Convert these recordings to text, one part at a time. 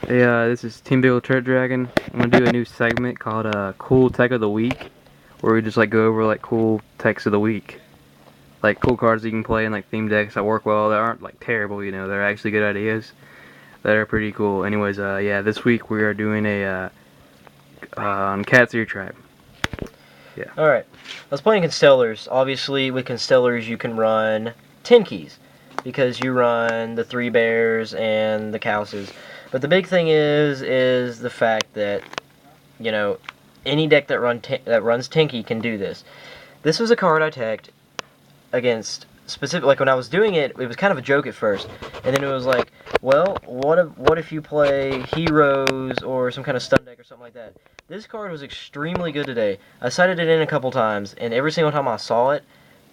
Hey, this is Team Big Ol' Turret Dragon. I'm gonna do a new segment called Cool Tech of the Week, where we just like go over like cool techs of the week, like cool cards that you can play in like theme decks that work well, that aren't like terrible, you know, they're actually good ideas that are pretty cool. Anyways, yeah, this week we are doing a on Cat's Ear Tribe. Yeah. Alright, I was playing Constellars. Obviously, with Constellars, you can run 10 keys because you run the 3 bears and the Cowses. But the big thing is the fact that, you know, any deck that runs Tinky can do this. This was a card I teched against specific. Like when I was doing it, it was kind of a joke at first, and then it was like, well, what if you play Heroes or some kind of stun deck or something like that? This card was extremely good today. I cited it in a couple times, and every single time I saw it,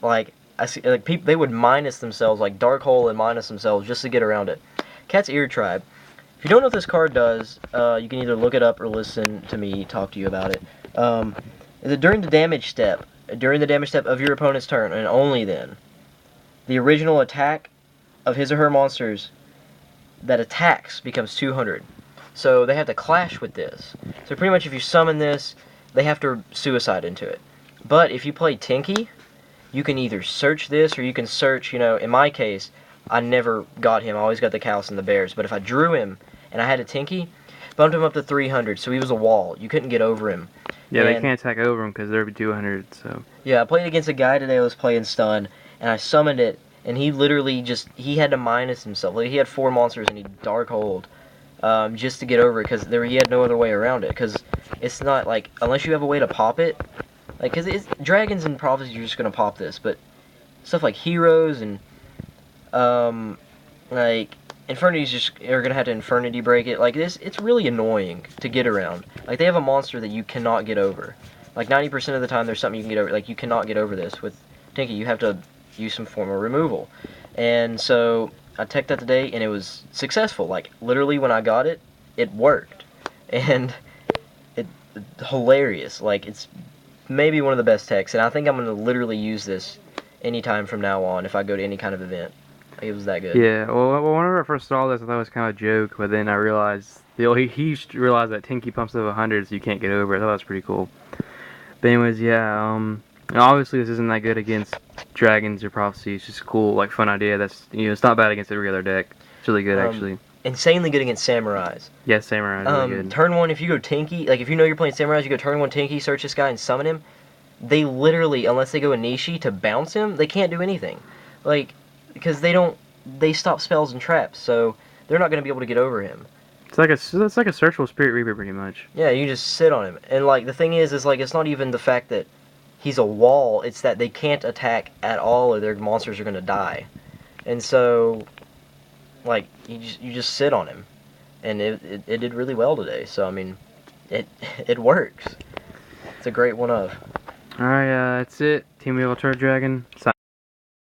like I see, like people they would minus themselves, like Dark Hole and minus themselves just to get around it. Cat's Ear Tribe. If you don't know what this card does, you can either look it up or listen to me talk to you about it. During the damage step of your opponent's turn, and only then, the original attack of his or her monsters that attacks becomes 200. So they have to clash with this. So pretty much if you summon this, they have to suicide into it. But if you play Tinky, you can either search this or you can search, you know, in my case, I never got him. I always got the Cows and the Bears. But if I drew him and I had a Tinky, bumped him up to 300, so he was a wall. You couldn't get over him. Yeah, they can't attack over him because they're 200. So yeah, I played against a guy today who was playing stun, and I summoned it, and he literally he had to minus himself. Like, he had 4 monsters and he Dark Hold just to get over it because he had no other way around it. Because it's not like, unless you have a way to pop it, like, because dragons and prophecies, you're just gonna pop this, but stuff like Heroes and like Infernities just are gonna have to Infernity break it. Like this, it's really annoying to get around. Like they have a monster that you cannot get over. Like 90% of the time, there's something you can get over. Like you cannot get over this with Tinky. You have to use some form of removal. And so I teched that today, and it was successful. Like literally, when I got it, it worked, and it's hilarious. Like it's maybe one of the best techs, and I think I'm gonna literally use this anytime from now on if I go to any kind of event. It was that good. yeah, well, whenever I first saw this, I thought it was kind of a joke, but then I realized he realized that Tinky pumps up 100, so you can't get over it. I thought that was pretty cool. But anyways, yeah, and obviously this isn't that good against dragons or prophecy. It's just a cool, like, fun idea. That's, you know, it's not bad against every other deck. It's really good, actually. Insanely good against samurais. Yeah, samurai is really good. Turn 1, if you go Tinky, like if you know you're playing samurais, you go turn 1 Tinky, search this guy, and summon him. They literally, unless they go Anishi to bounce him, they can't do anything. Like, because they stop spells and traps, so they're not going to be able to get over him. It's like a searchable Spirit Reaper, pretty much. Yeah, you just sit on him. And, like, the thing is like, it's not even the fact that he's a wall, it's that they can't attack at all or their monsters are going to die. And so, like, you just sit on him. And it did really well today, so, I mean, it works. It's a great one of. Alright, that's it. Team Big Ol' Turret Dragon, signing